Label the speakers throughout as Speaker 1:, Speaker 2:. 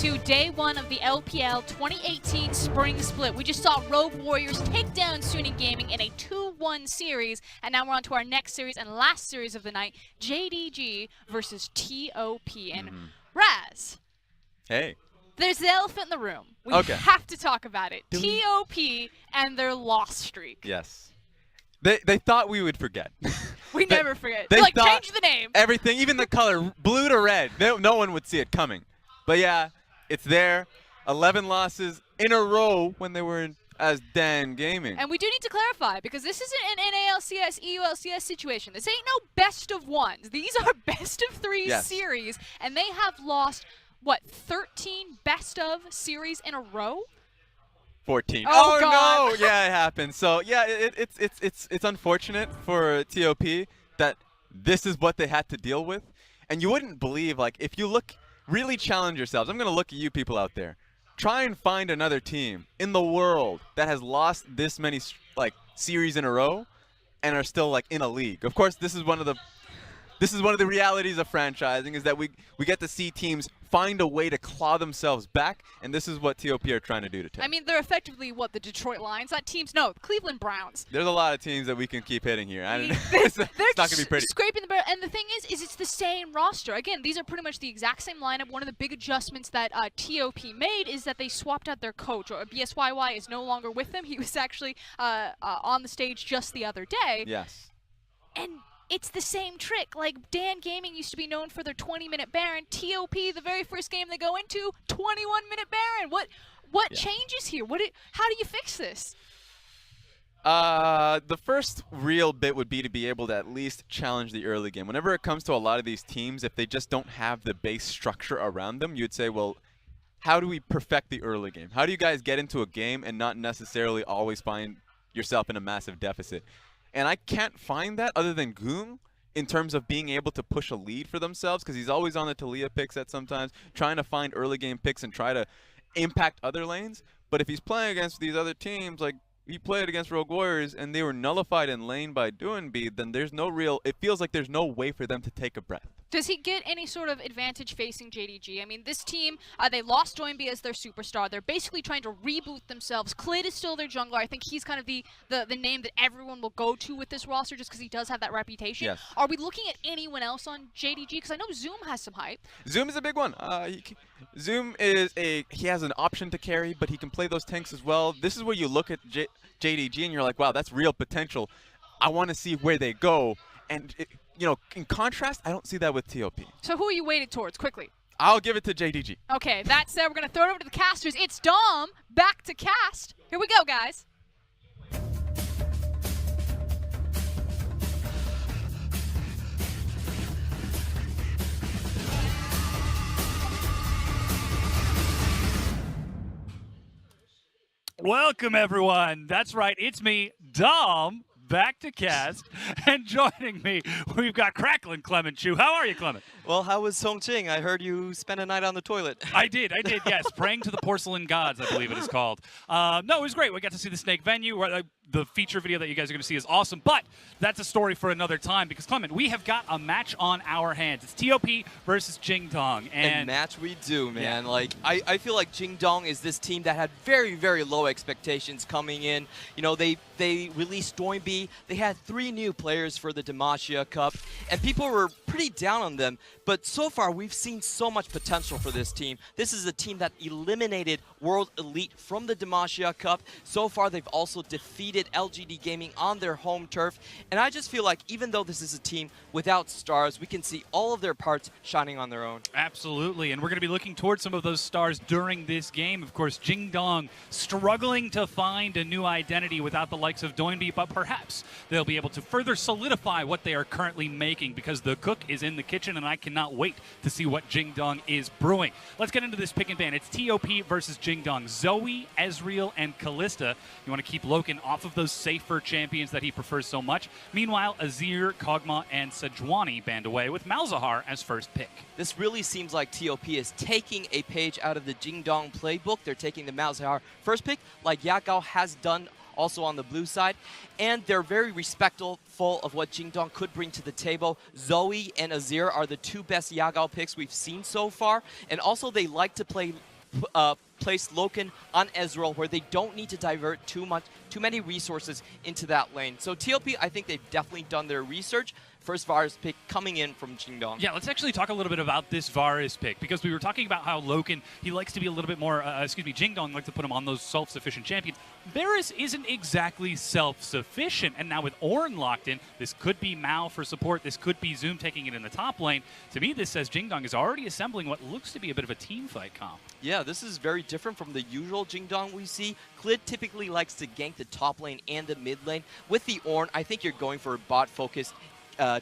Speaker 1: to day one of the LPL 2018 Spring Split. We just saw Rogue Warriors take down Suning Gaming in a 2-1 series, and now we're on to our next series and last series of the night, JDG versus TOP. And Raz.
Speaker 2: Hey.
Speaker 1: There's the elephant in the room. We have to talk about it. TOP and their loss streak.
Speaker 2: Yes. They thought we would forget.
Speaker 1: We never forget.
Speaker 2: They
Speaker 1: like,
Speaker 2: thought
Speaker 1: change the name.
Speaker 2: Everything, even the color, blue to red. No one would see it coming. But yeah, it's there. 11 losses in a row when they were as Dan Gaming.
Speaker 1: And we do need to clarify, because this isn't an NALCS, EULCS situation. This ain't no best of ones. These are best of three series, and they have lost, what, 13 best of series in a row?
Speaker 2: 14.
Speaker 1: Oh God.
Speaker 2: No! Yeah, it happened. So yeah, it's unfortunate for TOP that this is what they had to deal with. And you wouldn't believe, like, if you look, really challenge yourselves. I'm gonna look at you people out there. Try and find another team in the world that has lost this many series in a row and are still like in a league. Of course, this is one of the realities of franchising, is that we get to see teams find a way to claw themselves back, and this is what TOP are trying to do to take.
Speaker 1: I mean, they're effectively, what, the Detroit Lions? Not teams, no, Cleveland Browns.
Speaker 2: There's a lot of teams that we can keep hitting here. It's not going to be pretty.
Speaker 1: Scraping the barrel, and the thing is it's the same roster. Again, these are pretty much the exact same lineup. One of the big adjustments that TOP made is that they swapped out their coach. Or BSYY is no longer with them. He was actually on the stage just the other day.
Speaker 2: Yes.
Speaker 1: And it's the same trick. Like, Dan Gaming used to be known for their 20-minute Baron. TOP, the very first game they go into, 21-minute Baron. What changes here? How do you fix this?
Speaker 2: The first real bit would be to be able to at least challenge the early game. Whenever it comes to a lot of these teams, if they just don't have the base structure around them, you'd say, well, how do we perfect the early game? How do you guys get into a game and not necessarily always find yourself in a massive deficit? And I can't find that other than Goong in terms of being able to push a lead for themselves, because he's always on the Talia pick set sometimes, trying to find early game picks and try to impact other lanes. But if he's playing against these other teams, like he played against Rogue Warriors and they were nullified in lane by Doinb, then there's no real, it feels like there's no way for them to take a breath.
Speaker 1: Does he get any sort of advantage facing JDG? I mean, this team, they lost Doinb as their superstar. They're basically trying to reboot themselves. Klid is still their jungler. I think he's kind of the name that everyone will go to with this roster just because he does have that reputation.
Speaker 2: Yes.
Speaker 1: Are we looking at anyone else on JDG? Because I know Zoom has some hype.
Speaker 2: Zoom is a big one. Zoom is he has an option to carry, but he can play those tanks as well. This is where you look at JDG and you're like, wow, that's real potential. I want to see where they go. And in contrast, I don't see that with TOP.
Speaker 1: So who are you weighted towards, quickly?
Speaker 2: I'll give it to JDG.
Speaker 1: Okay, that said, we're going to throw it over to the casters. It's Dom, back to cast. Here we go, guys.
Speaker 3: Welcome, everyone. That's right. It's me, Dom, back to cast. And joining me, we've got Crackling Clement Chu. How are you, Clement?
Speaker 4: Well, how was Songqing? I heard you spent a night on the toilet.
Speaker 3: I did, yes. Praying to the porcelain gods, I believe it is called. No, it was great. We got to see the Snake venue. The feature video that you guys are going to see is awesome, but that's a story for another time because, Clement, we have got a match on our hands. It's TOP versus Jingdong. And
Speaker 4: match we do, man.
Speaker 3: Yeah.
Speaker 4: Like, I feel like Jingdong is this team that had very, very low expectations coming in. You know, they released Doinb. They had 3 new players for the Demacia Cup, and people were pretty down on them. But so far, we've seen so much potential for this team. This is a team that eliminated World Elite from the Demacia Cup. So far, they've also defeated LGD Gaming on their home turf. And I just feel like even though this is a team without stars, we can see all of their parts shining on their own.
Speaker 3: Absolutely, and we're going to be looking towards some of those stars during this game. Of course, Jingdong struggling to find a new identity without the likes of Doinb, but perhaps they'll be able to further solidify what they are currently making because the cook is in the kitchen, and I cannot wait to see what Jingdong is brewing. Let's get into this pick and ban. It's TOP versus Jingdong. Zoe, Ezreal, and Kalista. You want to keep Loken off of those safer champions that he prefers so much. Meanwhile, Azir, Kog'Maw, and Sejuani band away with Malzahar as first pick.
Speaker 4: This really seems like TOP is taking a page out of the Jingdong playbook. They're taking the Malzahar first pick, like Yagao has done also on the blue side, and they're very respectful of what Jingdong could bring to the table. Zoe and Azir are the 2 best Yagao picks we've seen so far, and also they like to play place Loken on Ezreal, where they don't need to divert too many resources into that lane. So TOP, I think they've definitely done their research. First Varus pick coming in from Jingdong.
Speaker 3: Yeah, let's actually talk a little bit about this Varus pick, because we were talking about how Loken, he likes to be a little bit more, Jingdong likes to put him on those self-sufficient champions. Varus isn't exactly self-sufficient, and now with Ornn locked in, this could be Mao for support, this could be Zoom taking it in the top lane. To me, this says Jingdong is already assembling what looks to be a bit of a team fight comp.
Speaker 4: Yeah, this is very different from the usual Jingdong we see. Clid typically likes to gank the top lane and the mid lane. With the Ornn, I think you're going for a bot-focused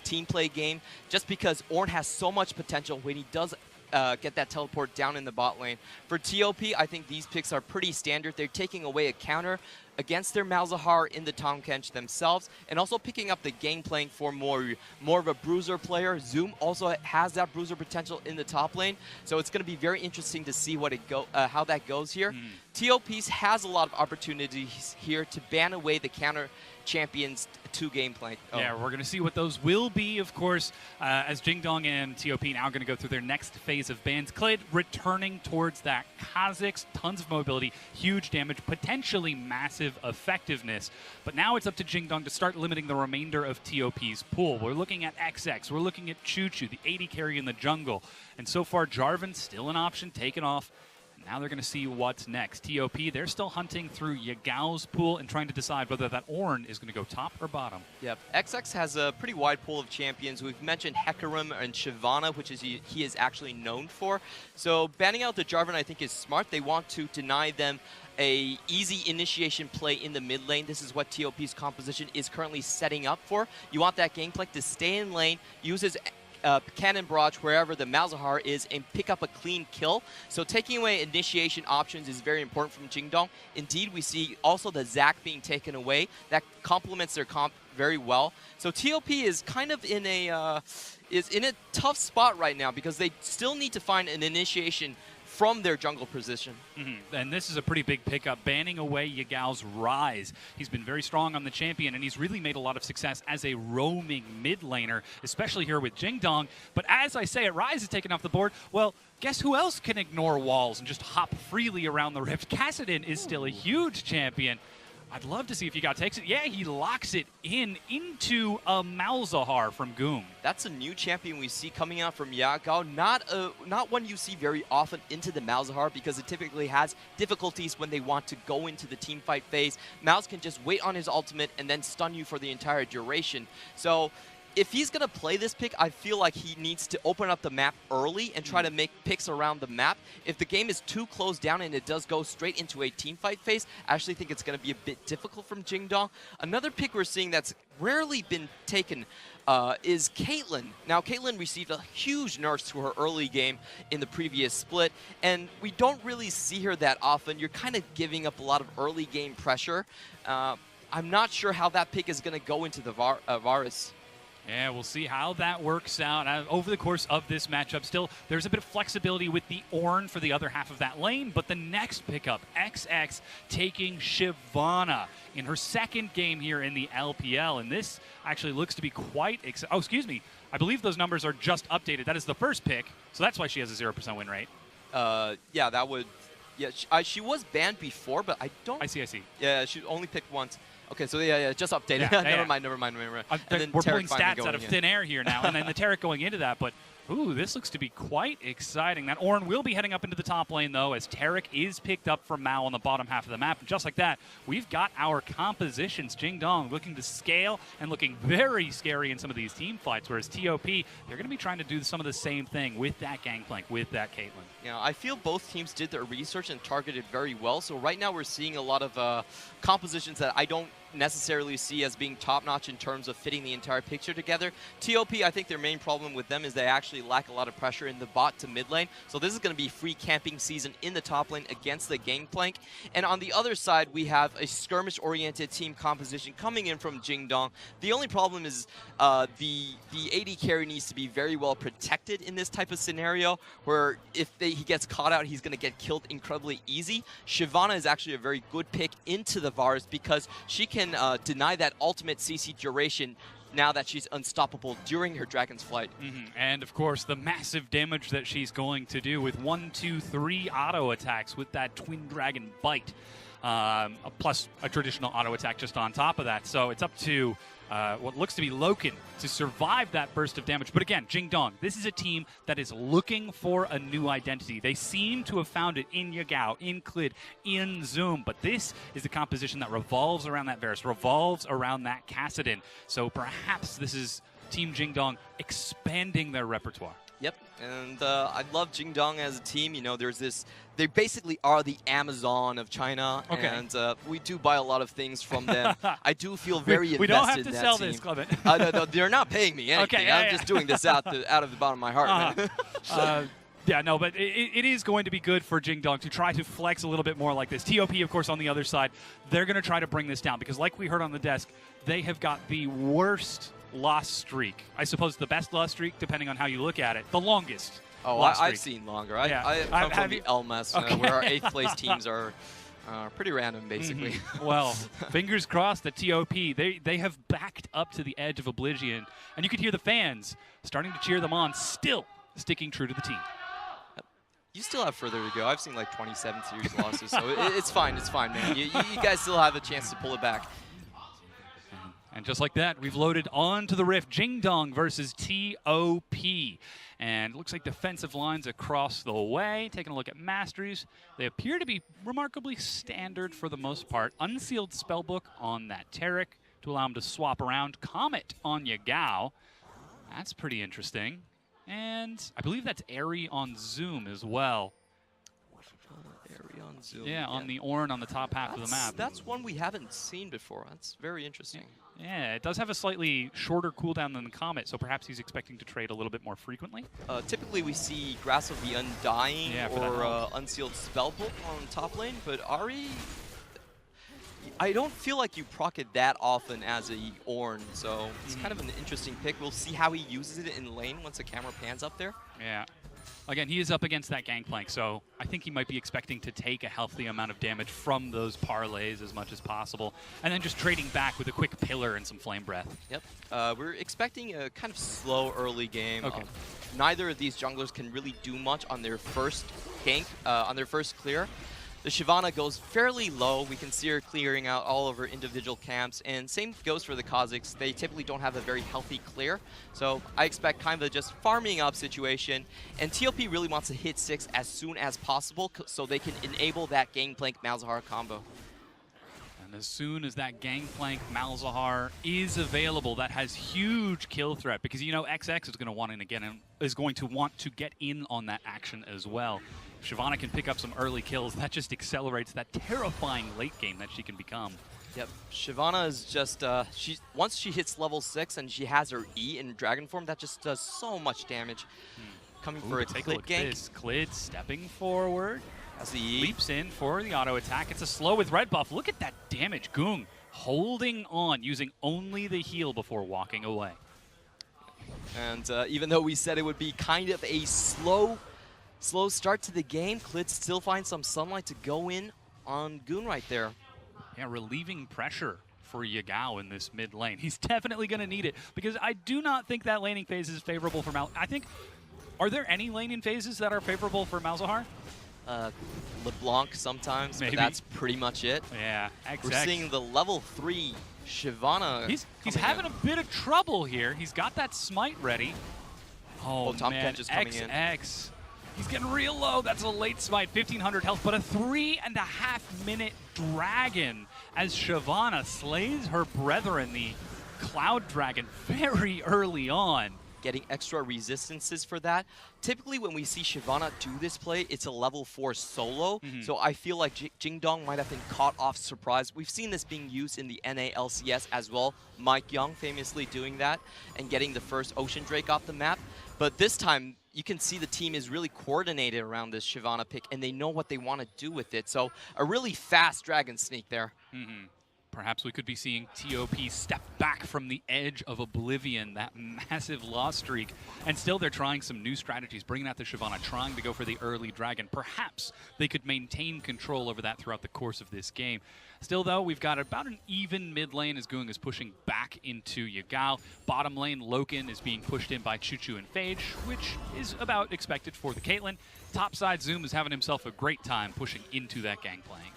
Speaker 4: team play game, just because Ornn has so much potential when he does get that teleport down in the bot lane. For TOP, I think these picks are pretty standard. They're taking away a counter against their Malzahar in the Tahm Kench themselves, and also picking up the gangplank for more of a bruiser player. Zoom also has that bruiser potential in the top lane, so it's going to be very interesting to see what how that goes here. TOPs has a lot of opportunities here to ban away the counter champions to Gangplank.
Speaker 3: Yeah, we're going to see what those will be, of course, as Jingdong and TOP now going to go through their next phase of bans. Clid returning towards that Kha'Zix, tons of mobility, huge damage, potentially massive effectiveness. But now it's up to Jingdong to start limiting the remainder of TOP's pool. We're looking at XX, we're looking at Choo Choo, the AD carry in the jungle. And so far, Jarvan still an option, taken off. Now they're going to see what's next. TOP, they're still hunting through Yagao's pool and trying to decide whether that Ornn is going to go top or bottom.
Speaker 4: Yep. XX has a pretty wide pool of champions. We've mentioned Hecarim and Shyvana, which is he is actually known for. So banning out the Jarvan, I think, is smart. They want to deny them a easy initiation play in the mid lane. This is what TOP's composition is currently setting up for. You want that Gangplank to stay in lane, use his cannon barrage wherever the Malzahar is, and pick up a clean kill. So taking away initiation options is very important from Jingdong. Indeed, we see also the Zac being taken away. That complements their comp very well. So TOP is kind of in a tough spot right now, because they still need to find an initiation from their jungle position.
Speaker 3: And this is a pretty big pickup, banning away Yagao's Rise. He's been very strong on the champion, and he's really made a lot of success as a roaming mid laner, especially here with Jingdong. But as I say it, Rise is taken off the board. Well, guess who else can ignore walls and just hop freely around the rift? Kassadin is still a huge champion. I'd love to see if Yagao takes it. Yeah, he locks it into a Malzahar from Goom.
Speaker 4: That's a new champion we see coming out from Yagao. Not one you see very often into the Malzahar, because it typically has difficulties when they want to go into the team fight phase. Malz can just wait on his ultimate and then stun you for the entire duration. So if he's going to play this pick, I feel like he needs to open up the map early and try to make picks around the map. If the game is too closed down and it does go straight into a team fight phase, I actually think it's going to be a bit difficult from Jingdong. Another pick we're seeing that's rarely been taken is Caitlyn. Now, Caitlyn received a huge nerf to her early game in the previous split, and we don't really see her that often. You're kind of giving up a lot of early game pressure. I'm not sure how that pick is going to go into the Varus.
Speaker 3: Yeah, we'll see how that works out over the course of this matchup. Still, there's a bit of flexibility with the Ornn for the other half of that lane, but the next pickup, XX taking Shyvana in her second game here in the LPL, and this actually looks to be quite oh, excuse me. I believe those numbers are just updated. That is the first pick, so that's why she has a 0% win rate.
Speaker 4: Yeah, that would... Yeah, she was banned before, but I don't...
Speaker 3: I see.
Speaker 4: Yeah, she only picked once. Okay, so yeah, just updated.
Speaker 3: Yeah,
Speaker 4: never mind.
Speaker 3: We're pulling stats out of thin air here now, and then the Taric going into that, but ooh, this looks to be quite exciting. That Ornn will be heading up into the top lane, though, as Taric is picked up from Mao on the bottom half of the map. And just like that, we've got our compositions. Jingdong looking to scale and looking very scary in some of these team fights, whereas TOP, they're going to be trying to do some of the same thing with that Gangplank, with that Caitlyn.
Speaker 4: Yeah, I feel both teams did their research and targeted very well. So right now we're seeing a lot of compositions that I don't necessarily see as being top-notch in terms of fitting the entire picture together. TOP, I think their main problem with them is they actually lack a lot of pressure in the bot to mid lane. So this is going to be free camping season in the top lane against the Gangplank. And on the other side, we have a skirmish-oriented team composition coming in from Jingdong. The only problem is the AD carry needs to be very well protected in this type of scenario, where if he gets caught out, he's going to get killed incredibly easy. Shyvana is actually a very good pick into the Varus, because she can deny that ultimate CC duration now that she's unstoppable during her Dragon's Flight.
Speaker 3: And of course, the massive damage that she's going to do with 1, 2, 3 auto attacks with that Twin Dragon Bite, plus a traditional auto attack just on top of that. So it's up to what looks to be Loken to survive that burst of damage. But again, Jingdong, this is a team that is looking for a new identity. They seem to have found it in Yagao, in Klid, in Zoom, but this is the composition that revolves around that Varus, revolves around that Kassadin. So perhaps this is Team Jingdong expanding their repertoire.
Speaker 4: Yep, and I love Jingdong as a team. You know, there's this, they basically are the Amazon of China, and we do buy a lot of things from them. I do feel very
Speaker 3: we
Speaker 4: invested
Speaker 3: don't have
Speaker 4: in
Speaker 3: to
Speaker 4: that
Speaker 3: sell
Speaker 4: team.
Speaker 3: this, Clement.
Speaker 4: No, they're not paying me anything.
Speaker 3: Okay, yeah,
Speaker 4: I'm just doing this out of the bottom of my heart, man.
Speaker 3: Yeah, no, but it is going to be good for Jingdong to try to flex a little bit more like this. TOP, of course, on the other side, they're going to try to bring this down because like we heard on the desk, they have got the worst loss streak. I suppose the best loss streak, depending on how you look at it. The longest.
Speaker 4: Oh, I've seen longer. I come from the LMS, where our 8th place teams are pretty random, basically.
Speaker 3: Well, fingers crossed that TOP, they have backed up to the edge of Oblivion, and you could hear the fans starting to cheer them on, still sticking true to the team.
Speaker 4: You still have further to go. I've seen like 27 series losses, so it's fine. It's fine, man. You guys still have a chance to pull it back.
Speaker 3: And just like that, we've loaded onto the Rift. Jingdong versus TOP. And it looks like defensive lines across the way. Taking a look at masteries. They appear to be remarkably standard for the most part. Unsealed Spellbook on that Taric to allow him to swap around. Comet on Yagao. That's pretty interesting. And I believe that's Airy on Zoom as well.
Speaker 4: Airy on Zoom.
Speaker 3: Yeah, on the Ornn on the top half of the map.
Speaker 4: That's one we haven't seen before. That's very interesting.
Speaker 3: Yeah, it does have a slightly shorter cooldown than the Comet, so perhaps he's expecting to trade a little bit more frequently.
Speaker 4: Typically, we see Grasp of the Undying or Unsealed Spellbook on top lane, but Ahri, I don't feel like you proc it that often as a Ornn, so it's kind of an interesting pick. We'll see how he uses it in lane once the camera pans up there.
Speaker 3: Yeah. Again, he is up against that Gangplank, so I think he might be expecting to take a healthy amount of damage from those parlays as much as possible, and then just trading back with a quick Pillar and some Flame Breath.
Speaker 4: Yep. We're expecting a kind of slow early game.
Speaker 3: Okay.
Speaker 4: Neither of these junglers can really do much on their first gank, on their first clear. The Shyvana goes fairly low. We can see her clearing out all of her individual camps. And same goes for the Kha'Zix. They typically don't have a very healthy clear. So I expect kind of a just farming up situation. And TOP really wants to hit 6 as soon as possible so they can enable that Gangplank Malzahar combo.
Speaker 3: And as soon as that Gangplank Malzahar is available, that has huge kill threat because, you know, XX is going to want in again and is going to want to get in on that action as well. Shyvana can pick up some early kills. That just accelerates that terrifying late game that she can become.
Speaker 4: Yep, Shyvana is just, once she hits level 6 and she has her E in Dragon form, that just does so much damage. Coming for a Klid gank.
Speaker 3: Klid stepping forward.
Speaker 4: As he
Speaker 3: leaps in for the auto attack. It's a slow with red buff. Look at that damage. Goong holding on, using only the heal before walking away.
Speaker 4: And even though we said it would be kind of a slow start to the game, Klid still finds some sunlight to go in on Goon right there.
Speaker 3: Yeah, relieving pressure for Yagao in this mid lane. He's definitely going to need it because I do not think that laning phase is favorable for Mal. I think, are there any laning phases that are favorable for Malzahar?
Speaker 4: LeBlanc sometimes,
Speaker 3: maybe.
Speaker 4: But that's pretty much it.
Speaker 3: Yeah, XX.
Speaker 4: We're seeing the level 3 Shyvana.
Speaker 3: He's having a bit of trouble here. He's got that smite ready. Oh, man,
Speaker 4: just coming in.
Speaker 3: XX. He's getting real low. That's a late smite, 1,500 health, but a 3.5-minute dragon as Shyvana slays her brethren, the Cloud Dragon, very early on.
Speaker 4: Getting extra resistances for that. Typically, when we see Shyvana do this play, it's a level 4 solo. So I feel like Jingdong might have been caught off surprise. We've seen this being used in the NA LCS as well. Mike Young famously doing that and getting the first Ocean Drake off the map. But this time, you can see the team is really coordinated around this Shyvana pick, and they know what they want to do with it. So a really fast Dragon Sneak there.
Speaker 3: perhaps we could be seeing TOP step back from the edge of oblivion, that massive loss streak. And still they're trying some new strategies, bringing out the Shyvana, trying to go for the early dragon. Perhaps they could maintain control over that throughout the course of this game. Still, though, we've got about an even mid lane as Goong is pushing back into Yagao. Bottom lane, Loken is being pushed in by Chuchu and Phage, which is about expected for the Caitlyn. Topside, Zoom is having himself a great time pushing into that gangplank.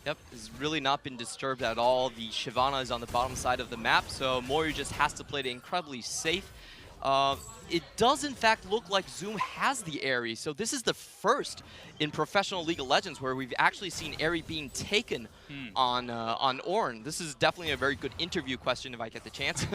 Speaker 4: Yep, has really not been disturbed at all. The Shyvana is on the bottom side of the map, so Moyu just has to play it incredibly safe. It does, in fact, look like Zoom has the Aerie, so this is the first in professional League of Legends where we've actually seen Aerie being taken on Ornn. This is definitely a very good interview question if I get the chance.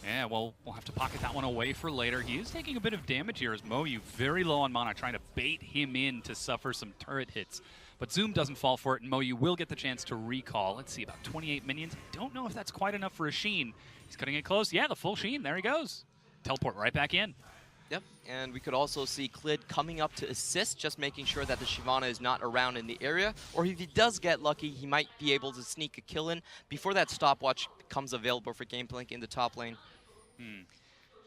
Speaker 3: Yeah, well, we'll have to pocket that one away for later. He is taking a bit of damage here as Moyu, very low on mana, trying to bait him in to suffer some turret hits. But Zoom doesn't fall for it, and Moyu will get the chance to recall. Let's see, about 28 minions. Don't know if that's quite enough for a Sheen. He's cutting it close. Yeah, the full Sheen. There he goes. Teleport right back in.
Speaker 4: Yep, and we could also see Clid coming up to assist, just making sure that the Shyvana is not around in the area. Or if he does get lucky, he might be able to sneak a kill in before that stopwatch becomes available for Gangplank in the top lane.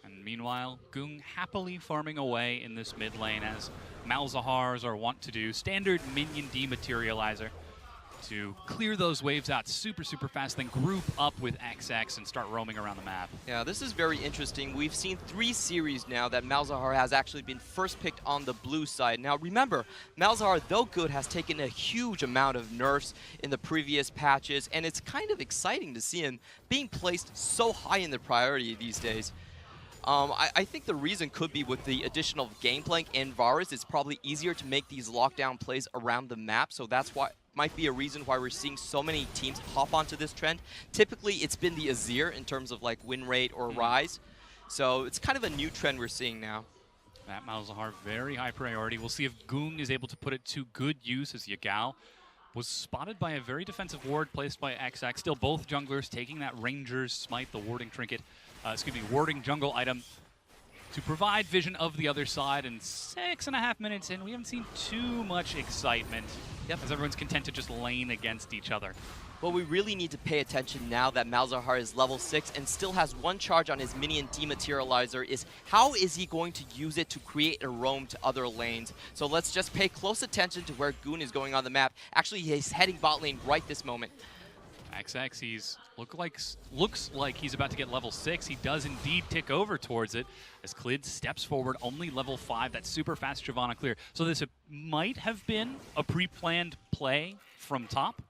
Speaker 3: And meanwhile, Goong happily farming away in this mid lane as Malzahars are wont to do. Standard minion dematerializer to clear those waves out super, super fast, then group up with XX and start roaming around the map.
Speaker 4: Yeah, this is very interesting. We've seen 3 series now that Malzahar has actually been first picked on the blue side. Now remember, Malzahar, though good, has taken a huge amount of nerfs in the previous patches, and it's kind of exciting to see him being placed so high in the priority these days. I think the reason could be with the addition of Gangplank and Varus, it's probably easier to make these lockdown plays around the map, so that's why might be a reason why we're seeing so many teams hop onto this trend. Typically, it's been the Azir in terms of like win rate or rise, so it's kind of a new trend we're seeing now.
Speaker 3: That Malzahar, very high priority. We'll see if Goong is able to put it to good use as Yagao was spotted by a very defensive ward placed by XX. Still both junglers taking that Ranger's Smite, the warding trinket, warding jungle item to provide vision of the other side. And 6.5 minutes in, we haven't seen too much excitement. Yep, as everyone's content to just lane against each other.
Speaker 4: What we really need to pay attention now that Malzahar is level 6 and still has 1 charge on his minion dematerializer is how is he going to use it to create a roam to other lanes. So let's just pay close attention to where Goon is going on the map. Actually, he's heading bot lane right this moment.
Speaker 3: XX, looks like he's about to get level 6. He does indeed tick over towards it as Clid steps forward, only level 5. That's super fast Shyvana clear. So this might have been a pre-planned play from top,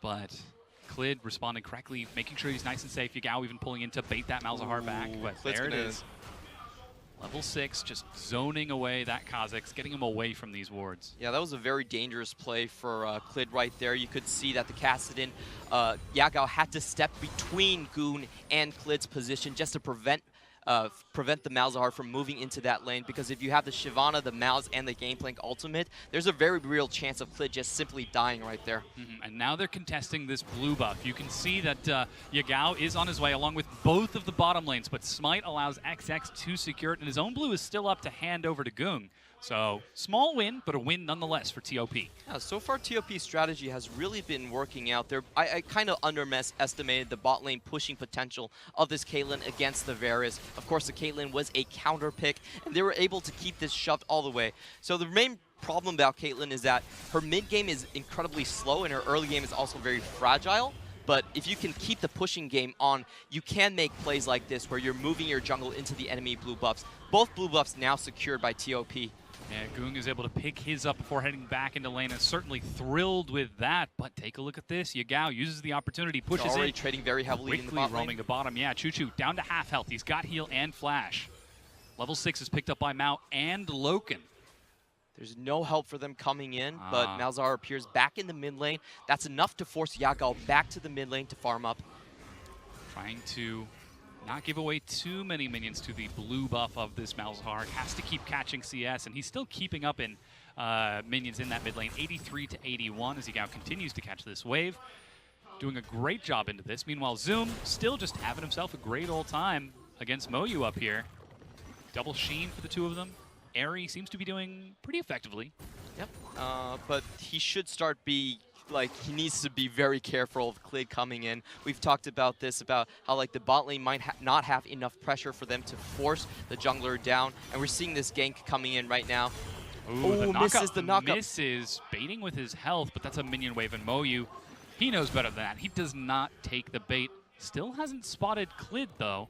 Speaker 3: but Clid responding correctly, making sure he's nice and safe. Yagao even pulling in to bait that Malzahar back, but there it is. Level 6, just zoning away that Kha'Zix, getting him away from these wards. Yeah, that was a very dangerous play for Clid right there. You could see that the Kassadin, Yagao had to step between Goon and Clid's position just to prevent the Malzahar from moving into that lane, because if you have the Shyvana, the Malz, and the Gangplank ultimate, there's a very real chance of Clid just simply dying right there. And now they're contesting this blue buff. You can see that Yagao is on his way along with both of the bottom lanes, but Smite allows XX to secure it, and his own blue is still up to hand over to Goong. So, small win, but a win nonetheless for TOP.
Speaker 4: Yeah, so far TOP's strategy has really been working out there. I kind of underestimated the bot lane pushing potential of this Caitlyn against the Varus. Of course, the Caitlyn was a counter pick, and they were able to keep this shoved all the way. So the main problem about Caitlyn is that her mid game is incredibly slow, and her early game is also very fragile. But if you can keep the pushing game on, you can make plays like this where you're moving your jungle into the enemy blue buffs. Both blue buffs now secured by TOP.
Speaker 3: Yeah, Goong is able to pick his up before heading back into lane, and certainly thrilled with that. But take a look at this. Yagao uses the opportunity, pushes in.
Speaker 4: Already trading very heavily in the bot lane.
Speaker 3: Roaming to bottom. Yeah, Chuchu down to half health. He's got heal and flash. Level 6 is picked up by Mao and Loken.
Speaker 4: There's no help for them coming in, but Malzahar appears back in the mid lane. That's enough to force Yagao back to the mid lane to farm up.
Speaker 3: Trying to not give away too many minions to the blue buff of this Malzahar. Has to keep catching CS, and he's still keeping up in minions in that mid lane. 83 to 81 as Yagao continues to catch this wave. Doing a great job into this. Meanwhile, Zoom still just having himself a great old time against Moyu up here. Double Sheen for the two of them. Aerie seems to be doing pretty effectively.
Speaker 4: Yep, but he should start be like he needs to be very careful of Klid coming in. We've talked about this, about how like the bot lane might not have enough pressure for them to force the jungler down, and we're seeing this gank coming in right now.
Speaker 3: Ooh, the
Speaker 4: misses the knockup.
Speaker 3: Misses, baiting with his health, but that's a minion wave, and Moyu, he knows better than that. He does not take the bait. Still hasn't spotted Klid, though.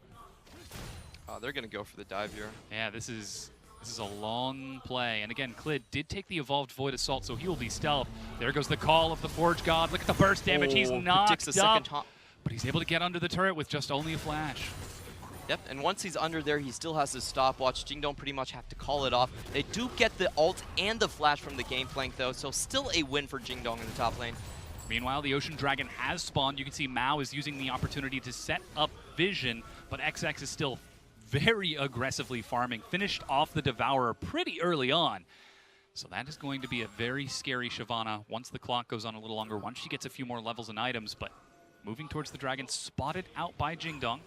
Speaker 4: They're going to go for the dive here.
Speaker 3: Yeah, this is a long play. And again, Klid did take the Evolved Void Assault, so he will be stealth. There goes the call of the Forge God. Look at the burst damage. He's knocked up, but he's able to get under the turret with just only a flash.
Speaker 4: Yep, and once he's under there, he still has his stopwatch. Jingdong pretty much have to call it off. They do get the ult and the flash from the Gangplank, though, so still a win for Jingdong in the top lane.
Speaker 3: Meanwhile, the Ocean Dragon has spawned. You can see Mao is using the opportunity to set up vision, but XX is still very aggressively farming. Finished off the Devourer pretty early on. So that is going to be a very scary Shyvana once the clock goes on a little longer, once she gets a few more levels and items, but moving towards the Dragon, spotted out by Jingdong.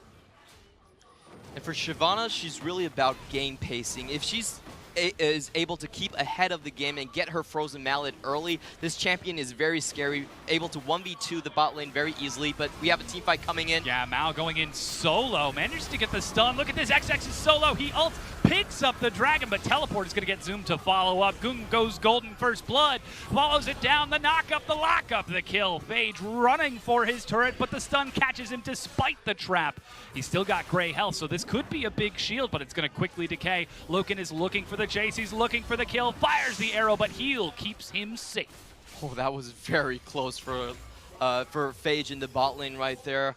Speaker 4: And for Shyvana, she's really about game pacing. If she's is able to keep ahead of the game and get her Frozen Mallet early, this champion is very scary, able to 1v2 the bot lane very easily, but we have a team fight coming in.
Speaker 3: Yeah, Mao going in solo, manages to get the stun. Look at this, XX is solo, he ults, picks up the dragon, but Teleport is going to get zoomed to follow up. Gung goes golden first blood, follows it down, the knock up, the lock up, the kill. Phage running for his turret, but the stun catches him despite the trap. He's still got gray health, so this could be a big shield, but it's going to quickly decay. Loken is looking for the chase, he's looking for the kill, fires the arrow, but heal keeps him safe.
Speaker 4: Oh, that was very close for Phage in the bot lane right there.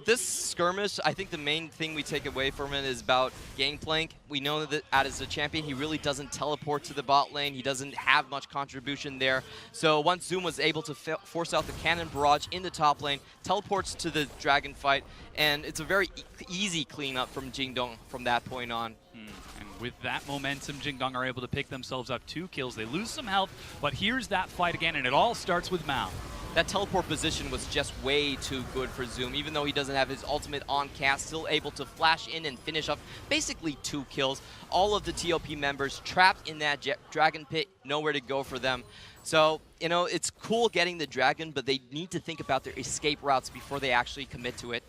Speaker 4: This skirmish, I think the main thing we take away from it is about Gangplank. We know that as a champion, he really doesn't teleport to the bot lane. He doesn't have much contribution there. So once Zoom was able to force out the cannon barrage in the top lane, teleports to the dragon fight, and it's a very easy cleanup from Jingdong from that point on.
Speaker 3: And with that momentum, Jingdong are able to pick themselves up 2 kills. They lose some health, but here's that fight again, and it all starts with Mao.
Speaker 4: That teleport position was just way too good for Zoom. Even though he doesn't have his ultimate on cast, still able to flash in and finish off basically 2 kills. All of the TOP members trapped in that dragon pit, nowhere to go for them. So, you know, it's cool getting the dragon, but they need to think about their escape routes before they actually commit to it.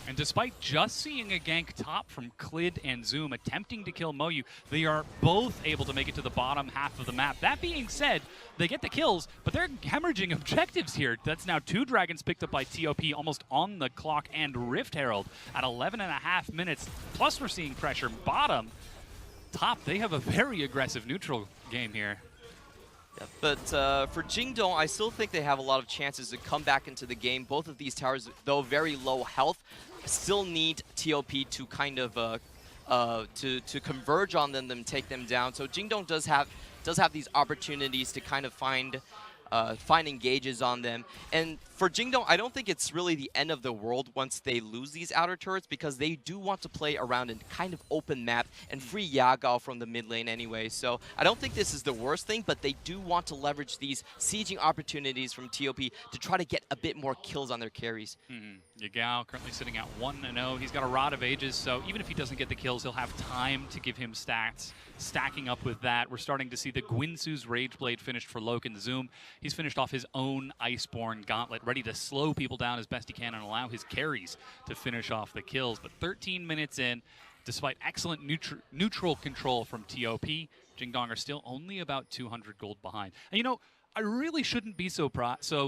Speaker 3: And despite just seeing a gank top from Klid and Zoom attempting to kill Moyu, they are both able to make it to the bottom half of the map. That being said, they get the kills, but they're hemorrhaging objectives here. That's now 2 dragons picked up by TOP almost on the clock, and Rift Herald at 11.5 minutes. Plus we're seeing pressure bottom. Top, they have a very aggressive neutral game here.
Speaker 4: Yeah, but for Jingdong, I still think they have a lot of chances to come back into the game. Both of these towers, though very low health, still need TOP to kind of to converge on them and take them down. So Jingdong does have these opportunities to kind of find engages on them. And for Jingdong, I don't think it's really the end of the world once they lose these outer turrets, because they do want to play around a kind of open map and free Yagao from the mid lane anyway. So I don't think this is the worst thing, but they do want to leverage these sieging opportunities from TOP to try to get a bit more kills on their carries.
Speaker 3: Yagao currently sitting at 1-0. He's got a Rod of Ages, so even if he doesn't get the kills, he'll have time to give him stats. Stacking up with that, we're starting to see the Guinsoo's Rage Blade finished for Loken. Zoom, he's finished off his own Iceborne Gauntlet, ready to slow people down as best he can and allow his carries to finish off the kills. But 13 minutes in, despite excellent neutral control from TOP, Jingdong are still only about 200 gold behind. And you know, I really shouldn't be so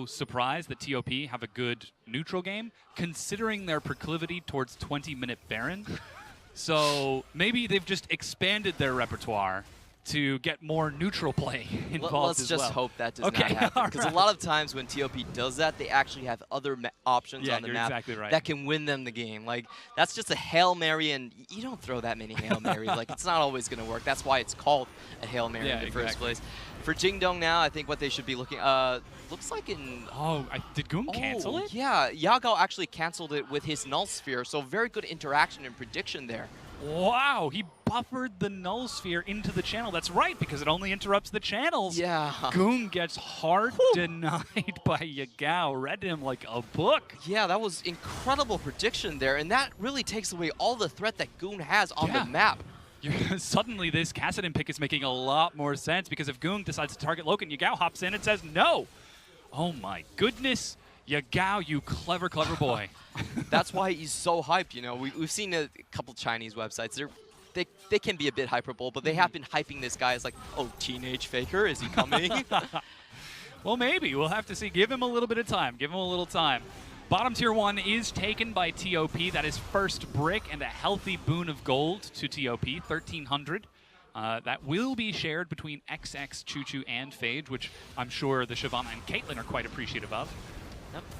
Speaker 3: surprised that TOP have a good neutral game, considering their proclivity towards 20-minute Baron. So maybe they've just expanded their repertoire to get more neutral play involved
Speaker 4: Let's just hope that does not happen. Because
Speaker 3: right.
Speaker 4: a lot of times when TOP does that, they actually have other options on the map
Speaker 3: exactly right.
Speaker 4: that can win them the game. Like, that's just a Hail Mary, and you don't throw that many Hail Marys. Like, it's not always going to work. That's why it's called a Hail Mary in the first place. For Jingdong now, I think what they should be looking, looks like in...
Speaker 3: Oh, did Goon cancel it?
Speaker 4: Yeah, Yagao actually canceled it with his Null Sphere, so very good interaction and prediction there.
Speaker 3: Wow, he buffered the Null Sphere into the channel. That's right, because it only interrupts the channels.
Speaker 4: Yeah.
Speaker 3: Goon gets hard denied by Yagao. Read him like a book.
Speaker 4: Yeah, that was incredible prediction there, and that really takes away all the threat that Goon has on the map.
Speaker 3: Suddenly, this Kassadin pick is making a lot more sense, because if Goon decides to target Loken, Yagao hops in and says no. Oh my goodness. Yagao, you clever, clever boy.
Speaker 4: That's why he's so hyped. You know, we've seen a couple Chinese websites. They can be a bit hyperbole, but they have been hyping this guy as like, oh, teenage faker, is he coming?
Speaker 3: Well, maybe. We'll have to see. Give him a little bit of time. Give him a little time. Bottom tier 1 is taken by TOP. That is first brick and a healthy boon of gold to TOP, 1,300. That will be shared between XX, Choo-Choo, and Phage, which I'm sure the Shyvana and Caitlyn are quite appreciative of.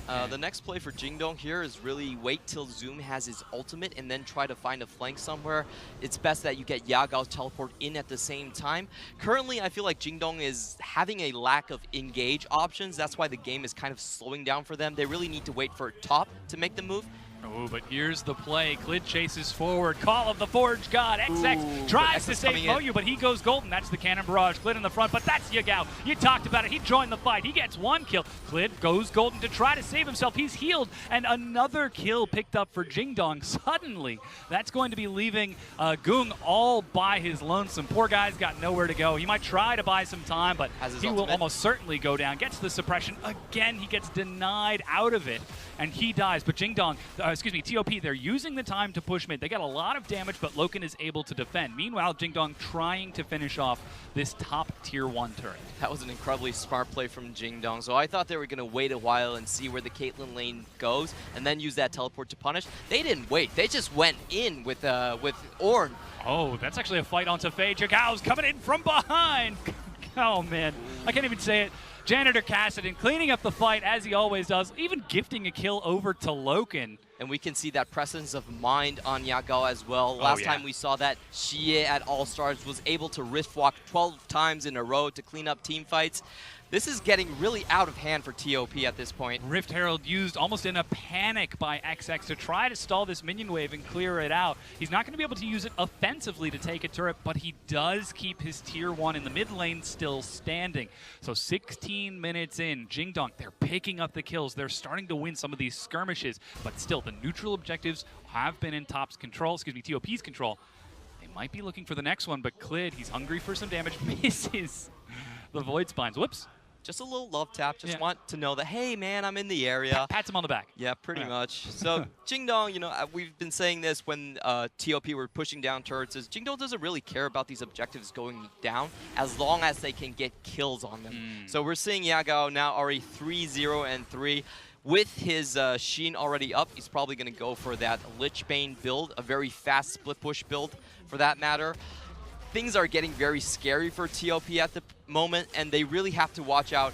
Speaker 4: Yep. The next play for Jingdong here is really wait till Zoom has his ultimate and then try to find a flank somewhere. It's best that you get Yagao's teleport in at the same time. Currently, I feel like Jingdong is having a lack of engage options. That's why the game is kind of slowing down for them. They really need to wait for top to make the move.
Speaker 3: Oh, but here's the play. Clid chases forward. Call of the Forge God. XX tries to save Moyu, but he goes golden. That's the cannon barrage. Clid in the front, but that's Yagao. You talked about it. He joined the fight. He gets 1 kill. Clid goes golden to try to save himself. He's healed, and another kill picked up for Jingdong. Suddenly, that's going to be leaving Gung all by his lonesome. Poor guy's got nowhere to go. He might try to buy some time, but he will almost certainly go down. Gets the suppression. Again, he gets denied out of it, and he dies. But Jingdong, TOP, they're using the time to push mid. They got a lot of damage, but Loken is able to defend. Meanwhile, Jingdong trying to finish off this top tier 1 turret.
Speaker 4: That was an incredibly smart play from Jingdong. So I thought they were going to wait a while and see where the Caitlyn lane goes and then use that teleport to punish. They didn't wait. They just went in with Ornn.
Speaker 3: Oh, that's actually a fight onto Phage. Yagao's coming in from behind. Oh, man. I can't even say it. Janitor Cassidy cleaning up the fight as he always does, even gifting a kill over to Loken.
Speaker 4: And we can see that presence of mind on Yagao as well. Last time we saw that, Xie at All-Stars was able to rift walk 12 times in a row to clean up team fights. This is getting really out of hand for TOP at this point.
Speaker 3: Rift Herald used almost in a panic by XX to try to stall this minion wave and clear it out. He's not going to be able to use it offensively to take a turret, but he does keep his tier 1 in the mid lane still standing. So 16 minutes in, Jingdong, they're picking up the kills. They're starting to win some of these skirmishes, but still the neutral objectives have been in TOP's control, TOP's control. They might be looking for the next one, but Clid, he's hungry for some damage, misses the Void Spines. Whoops.
Speaker 4: Just a little love tap. Just want to know that, hey, man, I'm in the area.
Speaker 3: Pats him on the back.
Speaker 4: Yeah, pretty much. So Jingdong, you know, we've been saying this when TOP were pushing down turrets, is Jingdong doesn't really care about these objectives going down as long as they can get kills on them. So we're seeing Yagao now already 3-0 and 3. With his Sheen already up, he's probably going to go for that Lichbane build, a very fast split push build for that matter. Things are getting very scary for TOP at the moment, and they really have to watch out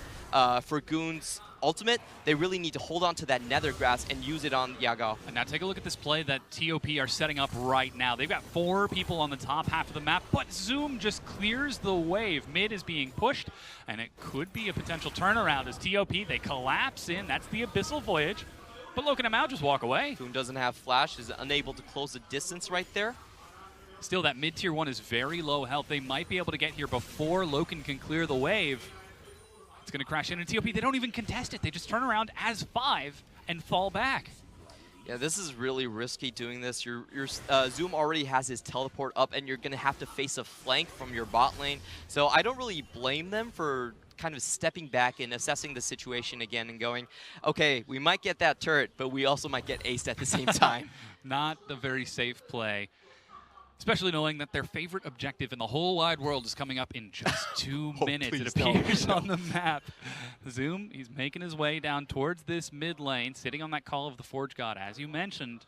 Speaker 4: for Goon's ultimate. They really need to hold on to that nether grass and use it on Yagao.
Speaker 3: And now take a look at this play that TOP are setting up right now. They've got 4 people on the top half of the map, but Zoom just clears the wave. Mid is being pushed, and it could be a potential turnaround as TOP, they collapse in. That's the Abyssal Voyage. But Loken and Mao just walk away.
Speaker 4: Goon doesn't have flash, is unable to close the distance right there.
Speaker 3: Still, that mid-tier 1 is very low health. They might be able to get here before Loken can clear the wave. It's going to crash in, and TOP, they don't even contest it. They just turn around as 5 and fall back.
Speaker 4: Yeah, this is really risky doing this. Your Zoom already has his teleport up, and you're going to have to face a flank from your bot lane. So I don't really blame them for kind of stepping back and assessing the situation again and going, okay, we might get that turret, but we also might get aced at the same time.
Speaker 3: Not a very safe play. Especially knowing that their favorite objective in the whole wide world is coming up in just 2 minutes, it appears on the map. Zoom, he's making his way down towards this mid lane, sitting on that Call of the Forge God, as you mentioned.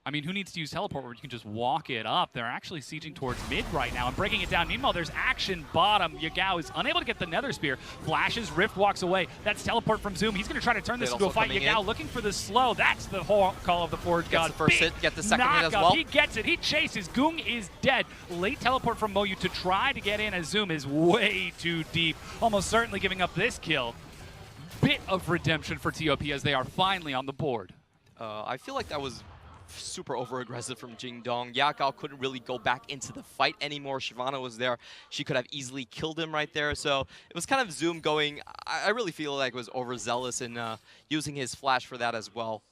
Speaker 3: I mean, who needs to use teleport where you can just walk it up? They're actually sieging towards mid right now and breaking it down. Meanwhile, there's action bottom. Yagao is unable to get the Nether Spear. Flashes, Rift walks away. That's teleport from Zoom. He's going to try to turn this into a fight. Yagao looking for the slow. That's the whole Call of the Forge God.
Speaker 4: Gets the first hit, get the second hit as well.
Speaker 3: He gets it. He chases. Gung is dead. Late teleport from Moyu to try to get in as Zoom is way too deep. Almost certainly giving up this kill. Bit of redemption for TOP as they are finally on the board.
Speaker 4: I feel like that was super over-aggressive from Jingdong. Yagao couldn't really go back into the fight anymore. Shyvana was there. She could have easily killed him right there. So it was kind of Zoom going, I really feel like it was overzealous in using his flash for that as well.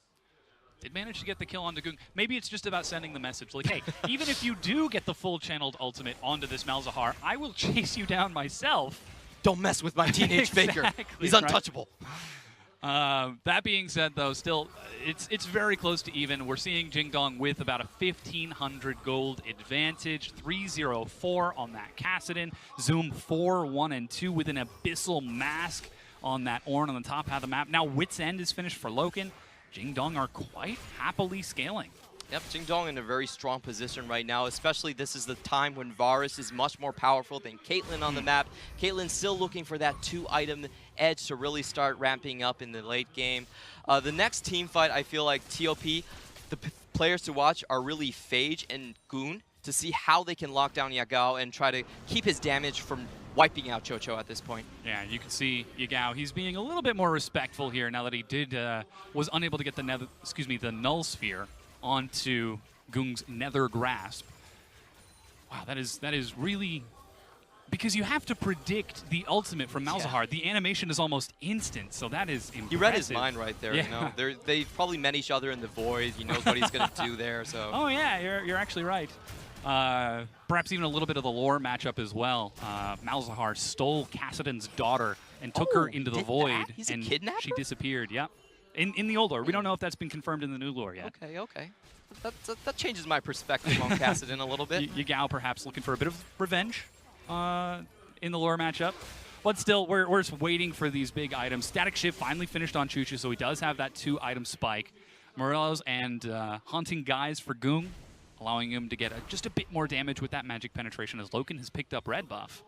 Speaker 3: Did manage to get the kill onto Gung. Maybe it's just about sending the message like, hey, even if you do get the full channeled ultimate onto this Malzahar, I will chase you down myself.
Speaker 4: don't mess with my teenage faker.
Speaker 3: Exactly,
Speaker 4: He's
Speaker 3: right?
Speaker 4: untouchable.
Speaker 3: That being said, though, still, it's very close to even. We're seeing Jingdong with about a 1,500 gold advantage, 3-0-4 on that Kassadin. Zoom 4-1 and 2 with an abyssal mask on that Ornn on the top half of the map. Now Wit's End is finished for Loken. Jingdong are quite happily scaling.
Speaker 4: Yep, Jingdong in a very strong position right now, especially this is the time when Varus is much more powerful than Caitlyn on the map. Caitlyn's still looking for that 2-item edge to really start ramping up in the late game. The next team fight, I feel like TOP, the players to watch are really Phage and Goon to see how they can lock down Yagao and try to keep his damage from wiping out Chocho at this point.
Speaker 3: Yeah, you can see Yagao. He's being a little bit more respectful here now that he was unable to get the Null Sphere onto Goong's Nether Grasp. Wow, that is really, because you have to predict the ultimate from Malzahar.
Speaker 4: Yeah.
Speaker 3: The animation is almost instant, so that is impressive.
Speaker 4: He read his mind right there.
Speaker 3: Yeah.
Speaker 4: You know, they probably met each other in the void. He knows what he's gonna do there. So.
Speaker 3: Oh yeah, you're actually right. Perhaps even a little bit of the lore matchup as well. Malzahar stole Kassadin's daughter and took her into the void,
Speaker 4: He's a
Speaker 3: and
Speaker 4: kidnapper?
Speaker 3: she disappeared. Yep. In the old lore. We don't know if that's been confirmed in the new lore yet.
Speaker 4: Okay. That changes my perspective on Kassadin a little bit.
Speaker 3: Yagao perhaps looking for a bit of revenge in the lore matchup. But still, we're just waiting for these big items. Static Shift finally finished on Chuchu, so he does have that 2-item spike. Morelos and Haunting Guise for Goong, allowing him to get just a bit more damage with that magic penetration as Loken has picked up red buff.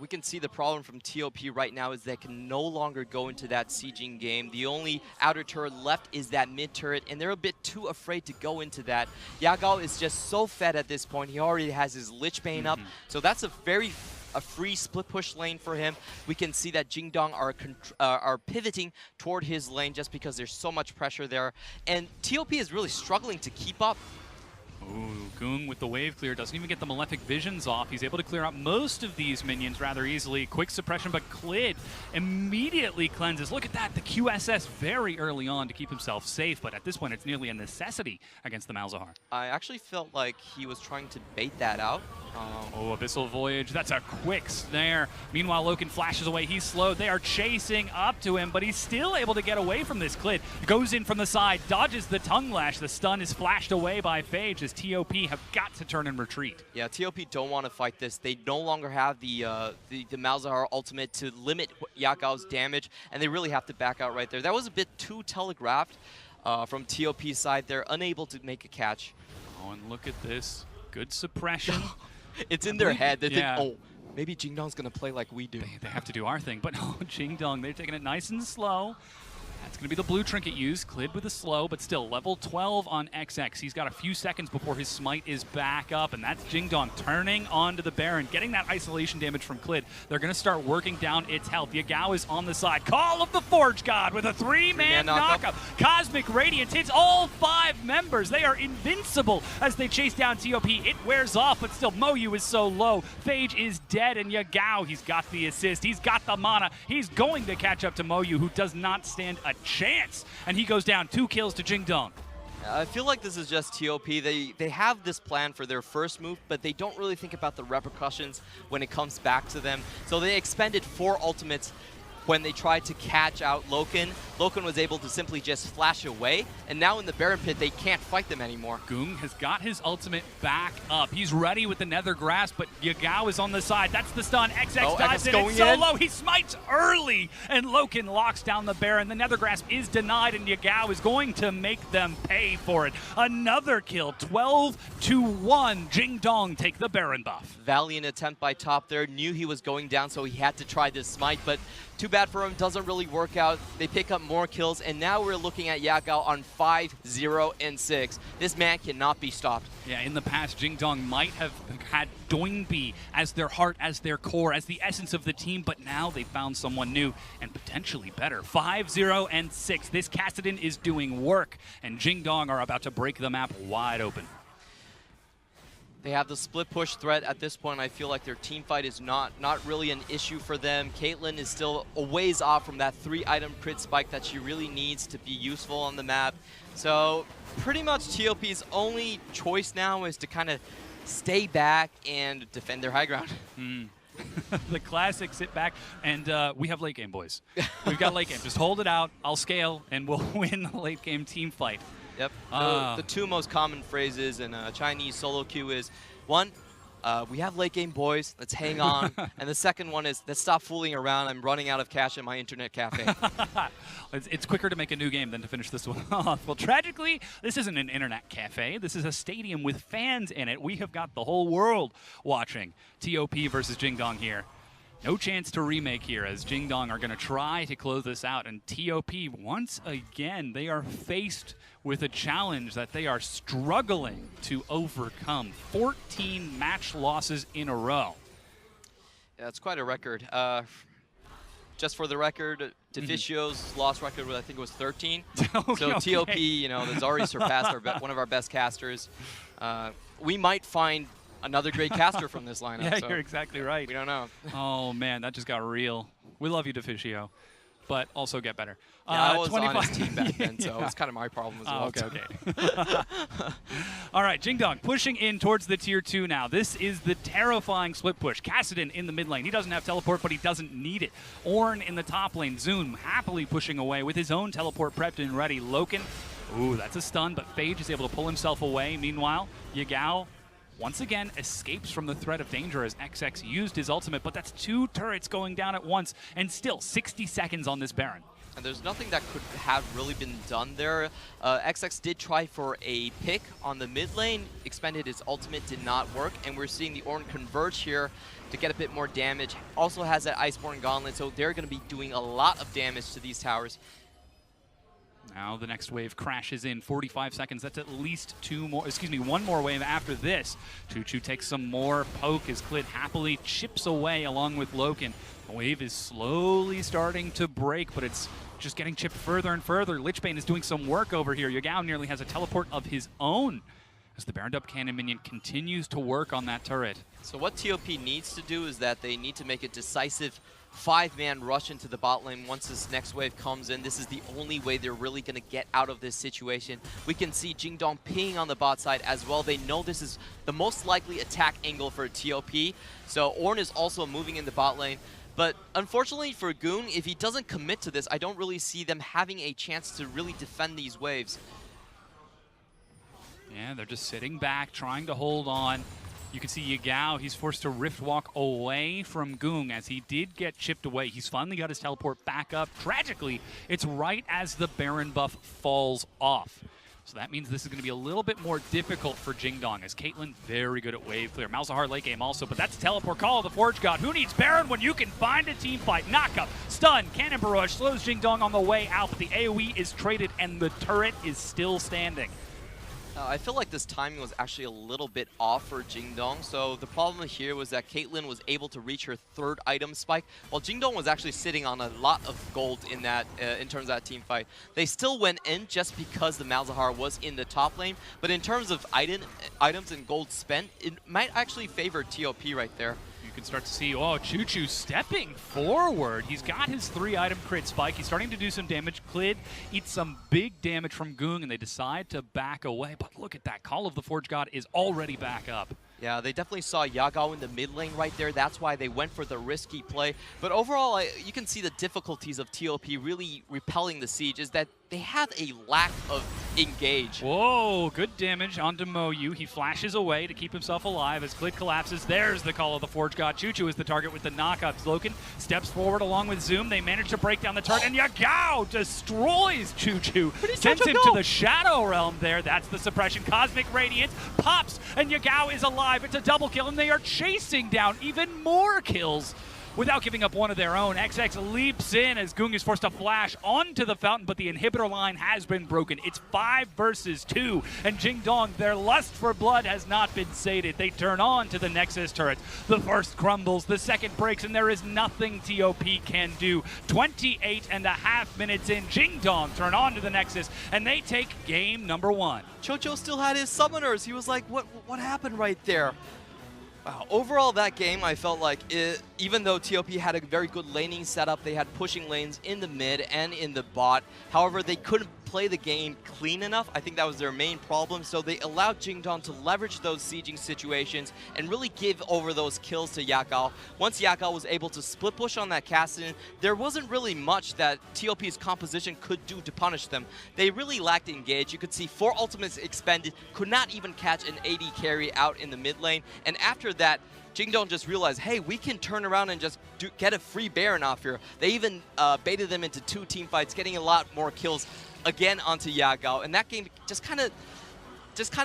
Speaker 4: We can see the problem from TOP right now is they can no longer go into that sieging game. The only outer turret left is that mid turret, and they're a bit too afraid to go into that. Yagao is just so fed at this point. He already has his Lich Bane up, so that's a free split push lane for him. We can see that Jingdong are pivoting toward his lane just because there's so much pressure there, and TOP is really struggling to keep up.
Speaker 3: Ooh, Goong with the wave clear doesn't even get the Malefic Visions off. He's able to clear out most of these minions rather easily. Quick suppression, but Clid immediately cleanses. Look at that, the QSS very early on to keep himself safe, but at this point it's nearly a necessity against the Malzahar.
Speaker 4: I actually felt like he was trying to bait that out.
Speaker 3: Oh, Abyssal Voyage, that's a quick snare. Meanwhile, Loken flashes away, he's slowed. They are chasing up to him, but he's still able to get away from this Clid. Goes in from the side, dodges the tongue lash. The stun is flashed away by Phage as TOP have got to turn and retreat.
Speaker 4: Yeah, TOP don't want to fight this. They no longer have the Malzahar ultimate to limit Yagao's damage, and they really have to back out right there. That was a bit too telegraphed from TOP's side. They're unable to make a catch.
Speaker 3: Oh, and look at this. Good suppression.
Speaker 4: It's in their head. They
Speaker 3: yeah.
Speaker 4: think, oh, maybe Jingdong's going to play like we do.
Speaker 3: They have to do our thing, but no, Jingdong, they're taking it nice and slow. That's going to be the blue trinket used. Clid with a slow, but still level 12 on XX. He's got a few seconds before his smite is back up, and that's Jingdong turning onto the Baron, getting that isolation damage from Clid. They're going to start working down its health. Yagao is on the side. Call of the Forge God with a 3-man knockup. Cosmic Radiance hits all 5 members. They are invincible as they chase down TOP. It wears off, but still Moyu is so low. Phage is dead, and Yagao, he's got the assist. He's got the mana. He's going to catch up to Moyu, who does not stand a chance, and he goes down. 2 kills to Jingdong.
Speaker 4: I feel like this is just TOP. They have this plan for their first move, but they don't really think about the repercussions when it comes back to them. So they expended 4 ultimates when they tried to catch out Loken. Loken was able to simply just flash away, and now in the Baron Pit, they can't fight them anymore.
Speaker 3: Goong has got his ultimate back up. He's ready with the Nether Grasp, but Yagao is on the side. That's the stun. XX dives in. It's so low. He smites early, and Loken locks down the Baron. The Nether Grasp is denied, and Yagao is going to make them pay for it. Another kill. 12-1. Jingdong take the Baron buff.
Speaker 4: Valiant attempt by top there. Knew he was going down, so he had to try this smite, but too bad for him. Doesn't really work out. They pick up more kills, and now we're looking at Yagao on 5-0-6. This man cannot be stopped.
Speaker 3: Yeah, in the past, Jingdong might have had Doinbi as their heart, as their core, as the essence of the team, but now they found someone new and potentially better. 5-0-6. This Kassadin is doing work, and Jingdong are about to break the map wide open.
Speaker 4: They have the split push threat at this point. I feel like their team fight is not really an issue for them. Caitlyn is still a ways off from that 3-item crit spike that she really needs to be useful on the map. So pretty much TOP's only choice now is to kind of stay back and defend their high ground.
Speaker 3: The classic sit back, and we have late game, boys. We've got late game. Just hold it out. I'll scale, and we'll win the late game team fight.
Speaker 4: Yep. The two most common phrases in a Chinese solo queue is, one, we have late game, boys. Let's hang on. And the second one is, let's stop fooling around. I'm running out of cash at my internet cafe.
Speaker 3: It's quicker to make a new game than to finish this one off. Well, tragically, this isn't an internet cafe. This is a stadium with fans in it. We have got the whole world watching TOP versus Jingdong here. No chance to remake here, as Jingdong are going to try to close this out. And TOP, once again, they are faced with a challenge that they are struggling to overcome. 14 match losses in a row.
Speaker 4: Yeah, it's quite a record. Just for the record, Deficio's loss record, I think it was 13. So
Speaker 3: Okay.
Speaker 4: TOP, you know, has already surpassed one of our best casters. We might find another great caster from this lineup.
Speaker 3: Yeah,
Speaker 4: so
Speaker 3: you're exactly right.
Speaker 4: we don't know.
Speaker 3: Oh, man, that just got real. We love you, Deficio, but also get better.
Speaker 4: Yeah, I was
Speaker 3: 25
Speaker 4: on his team back then, so
Speaker 3: Yeah.
Speaker 4: it's kind of my problem as well.
Speaker 3: Okay. All right, Jingdong pushing in towards the tier 2 now. This is the terrifying split push. Kassadin in the mid lane. He doesn't have teleport, but he doesn't need it. Ornn in the top lane. Zoom happily pushing away with his own teleport prepped and ready. Loken, ooh, that's a stun, but Phage is able to pull himself away. Meanwhile, Yagao once again escapes from the threat of danger as XX used his ultimate, but that's 2 turrets going down at once, and still 60 seconds on this Baron.
Speaker 4: And there's nothing that could have really been done there. XX did try for a pick on the mid lane, expended his ultimate, did not work, and we're seeing the Ornn converge here to get a bit more damage. Also has that Iceborne Gauntlet, so they're going to be doing a lot of damage to these towers.
Speaker 3: Now the next wave crashes in 45 seconds. That's at least one more wave after this. Choo-Choo takes some more poke as Clid happily chips away along with Loken. The wave is slowly starting to break, but it's just getting chipped further and further. Lichbane is doing some work over here. Yagao nearly has a teleport of his own as the Baron Dub Cannon minion continues to work on that turret.
Speaker 4: So what TOP needs to do is that they need to make a decisive 5-man rush into the bot lane once this next wave comes in. This is the only way they're really going to get out of this situation. We can see Jingdong pinging on the bot side as well. They know this is the most likely attack angle for TOP. So Ornn is also moving in the bot lane. But unfortunately for Goon, if he doesn't commit to this, I don't really see them having a chance to really defend these waves.
Speaker 3: Yeah, they're just sitting back, trying to hold on. You can see Yagao, he's forced to Rift Walk away from Goong as he did get chipped away. He's finally got his teleport back up. Tragically, it's right as the Baron buff falls off. So that means this is going to be a little bit more difficult for Jingdong, as Caitlyn very good at wave clear. Malzahar late game also, but that's a teleport call of the Forge God. Who needs Baron when you can find a team fight? Knockup, stun, cannon barrage, slows Jingdong on the way out, but the AoE is traded and the turret is still standing.
Speaker 4: I feel like this timing was actually a little bit off for Jingdong. So the problem here was that Caitlyn was able to reach her 3rd item spike, while Jingdong was actually sitting on a lot of gold in that in terms of that team fight. They still went in just because the Malzahar was in the top lane, but in terms of items and gold spent, it might actually favor TOP right there.
Speaker 3: You can start to see, oh, Choo-Choo stepping forward. He's got his 3-item crit spike. He's starting to do some damage. Clid eats some big damage from Goong, and they decide to back away. But look at that. Call of the Forge God is already back up.
Speaker 4: Yeah, they definitely saw Yagao in the mid lane right there. That's why they went for the risky play. But overall, you can see the difficulties of TOP really repelling the siege is that they have a lack of engage.
Speaker 3: Whoa, good damage onto Moyu. He flashes away to keep himself alive as Clid collapses. There's the Call of the Forge God. Choo-Choo is the target with the knockup. Loken steps forward along with Zoom. They manage to break down the turret, and Yagao destroys Choo-Choo. Sends him to the Shadow Realm there. That's the suppression. Cosmic Radiance pops, and Yagao is alive. It's a double kill, and they are chasing down even more kills without giving up one of their own. XX leaps in as Goong is forced to flash onto the fountain, but the inhibitor line has been broken. It's 5 versus 2, and Jingdong, their lust for blood has not been sated. They turn on to the Nexus turret. The first crumbles, the second breaks, and there is nothing TOP can do. 28.5 minutes in, Jingdong turn on to the Nexus, and they take game number 1.
Speaker 4: Cho-Cho still had his summoners. He was like, what happened right there? Overall, that game, I felt like, even though TOP had a very good laning setup, they had pushing lanes in the mid and in the bot. However, they couldn't play the game clean enough. I think that was their main problem. So they allowed Jingdong to leverage those sieging situations and really give over those kills to Yakao. Once Yakao was able to split push on that Cassidy, there wasn't really much that TOP's composition could do to punish them. They really lacked engage. You could see 4 ultimates expended, could not even catch an AD carry out in the mid lane. And after that, Jingdong just realized, hey, we can turn around and just get a free Baron off here. They even baited them into 2 team fights, getting a lot more kills again onto Yagao. And that game just kind of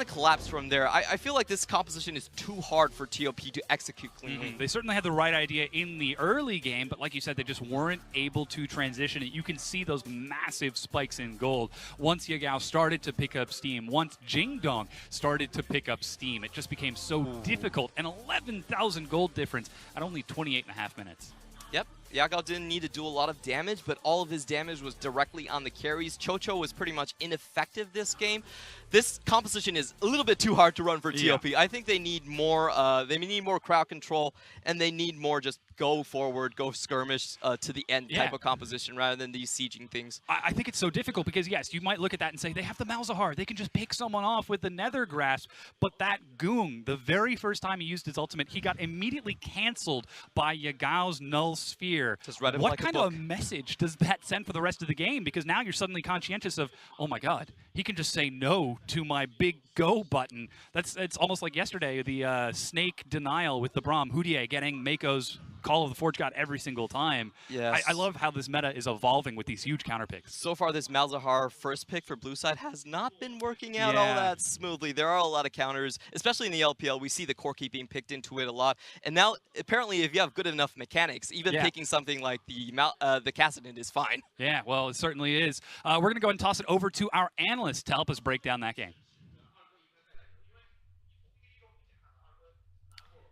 Speaker 4: collapsed from there. I feel like this composition is too hard for TOP to execute cleanly.
Speaker 3: They certainly had the right idea in the early game, but like you said, they just weren't able to transition it. You can see those massive spikes in gold. Once Yagao started to pick up steam, once Jingdong started to pick up steam, it just became so difficult. An 11,000 gold difference at only 28.5 minutes.
Speaker 4: Yep, Yagao didn't need to do a lot of damage, but all of his damage was directly on the carries. Chocho was pretty much ineffective this game. This composition is a little bit too hard to run for TOP. I think they need more. They need more crowd control, and they need more just go forward, go skirmish to the end type of composition rather than these sieging things.
Speaker 3: I think it's so difficult because, yes, you might look at that and say they have the Malzahar. They can just pick someone off with the Nether Grasp. But that Goong, the very first time he used his ultimate, he got immediately canceled by Yagao's Null Sphere.
Speaker 4: Just read him
Speaker 3: what
Speaker 4: like
Speaker 3: kind of a message does that send for the rest of the game? Because now you're suddenly conscientious of, oh my God, he can just say no to my big go button. It's almost like yesterday, the snake denial with the Braum. Houdier getting Mako's Call of the Forge God every single time.
Speaker 4: Yes.
Speaker 3: I love how this meta is evolving with these huge counter picks.
Speaker 4: So far, this Malzahar first pick for blue side has not been working out all that smoothly. There are a lot of counters, especially in the LPL. We see the Corki being picked into it a lot. And now, apparently, if you have good enough mechanics, even picking something like the Cassidy is fine.
Speaker 3: Yeah, well, it certainly is. We're going to go ahead and toss it over to our analyst to help us break down that game.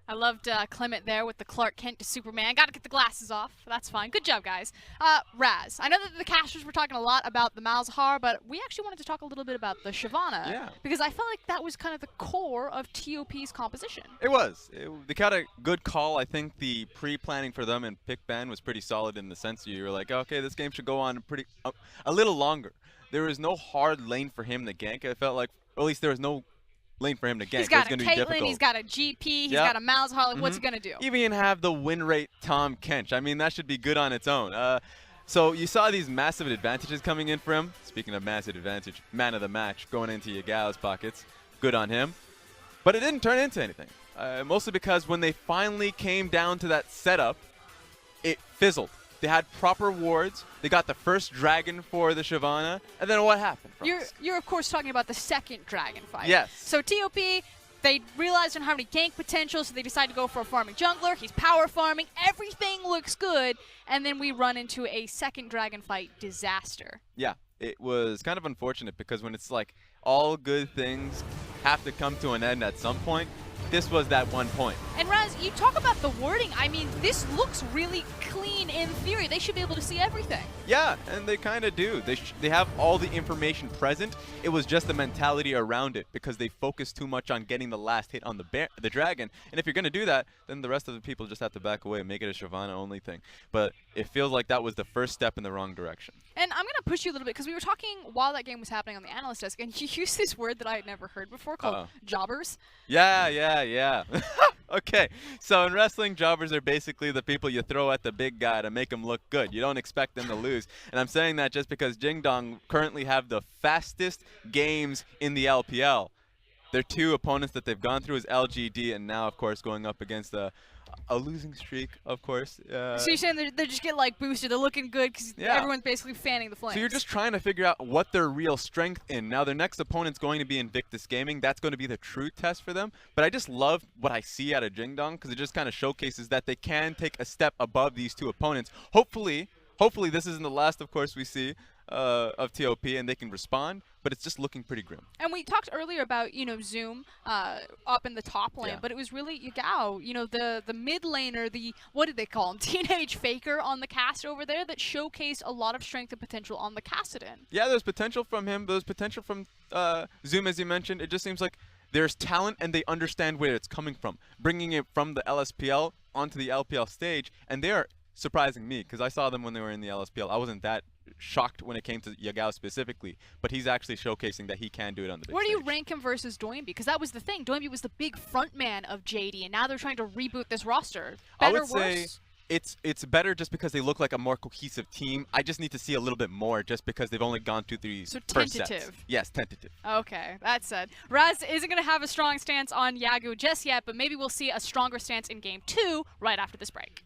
Speaker 1: I loved Clement there with the Clark Kent to Superman. Got to get the glasses off. That's fine. Good job, guys. Raz, I know that the casters were talking a lot about the Malzahar, but we actually wanted to talk a little bit about the Shyvana.
Speaker 2: Yeah.
Speaker 1: Because I felt like that was kind of the core of TOP's composition.
Speaker 2: It was. They got a good call. I think the pre-planning for them and pick ban was pretty solid in the sense you were like, okay, this game should go on a little longer. There was no hard lane for him to gank. I felt like, or at least there was no lane for him to gank.
Speaker 1: He's got
Speaker 2: it's
Speaker 1: a
Speaker 2: gonna be
Speaker 1: Caitlyn,
Speaker 2: difficult.
Speaker 1: he's got a GP, he's got a Malzahar. Like, what's he going to do?
Speaker 2: Even have the win rate Tom Kench. I mean, that should be good on its own. So you saw these massive advantages coming in for him. Speaking of massive advantage, man of the match going into Yagao's pockets. Good on him. But it didn't turn into anything. Mostly because when they finally came down to that setup, it fizzled. They had proper wards. They got the first dragon for the Shyvana. And then what happened?
Speaker 1: You're of course talking about the second dragon fight.
Speaker 2: Yes.
Speaker 1: So TOP, they realized on how many gank potential, so they decided to go for a farming jungler. He's power farming. Everything looks good. And then we run into a second dragon fight disaster.
Speaker 2: Yeah, it was kind of unfortunate because when it's like all good things have to come to an end at some point, this was that one point.
Speaker 1: And Raz, you talk about the wording. I mean, this looks really clean in theory. They should be able to see everything.
Speaker 2: Yeah, and they kind of do. They have all the information present. It was just the mentality around it because they focused too much on getting the last hit on the dragon. And if you're going to do that, then the rest of the people just have to back away and make it a Shyvana only thing. But it feels like that was the first step in the wrong direction.
Speaker 1: And I'm going to push you a little bit because we were talking while that game was happening on the analyst desk, and you used this word that I had never heard before called jobbers.
Speaker 2: Yeah. Okay, so in wrestling, jobbers are basically the people you throw at the big guy to make him look good. You don't expect them to lose. And I'm saying that just because Jingdong currently have the fastest games in the LPL. Their 2 opponents that they've gone through is LGD and now, of course, going up against a losing streak, of course.
Speaker 1: So you're saying they're just getting like boosted, they're looking good because everyone's basically fanning the flames.
Speaker 2: So you're just trying to figure out what their real strength in. Now their next opponent's going to be Invictus Gaming. That's going to be the true test for them. But I just love what I see out of Jingdong because it just kind of showcases that they can take a step above these 2 opponents. Hopefully this isn't the last, of course, we see of TOP and they can respond, but it's just looking pretty grim.
Speaker 1: And we talked earlier about, Zoom up in the top lane, but it was really Yagao, the mid laner, what did they call him? Teenage Faker on the cast over there that showcased a lot of strength and potential on the Cassidy.
Speaker 2: Yeah, there's potential from him. There's potential from Zoom, as you mentioned. It just seems like there's talent and they understand where it's coming from. Bringing it from the LSPL onto the LPL stage, and they are surprising me because I saw them when they were in the LSPL. I wasn't that shocked when it came to Yagao specifically, but he's actually showcasing that he can do it on the big
Speaker 1: Where do you
Speaker 2: stage.
Speaker 1: rank him versus Doinby? Because that was the thing. Doinby was the big front man of JD, and now they're trying to reboot this roster. Better,
Speaker 2: I would say
Speaker 1: worse?
Speaker 2: it's better just because they look like a more cohesive team. I just need to see a little bit more just because they've only gone through three
Speaker 1: So
Speaker 2: first sets.
Speaker 1: tentative.
Speaker 2: Yes, tentative.
Speaker 1: Okay, that said. Raz isn't going to have a strong stance on Yagu just yet, but maybe we'll see a stronger stance in Game 2 right after this break.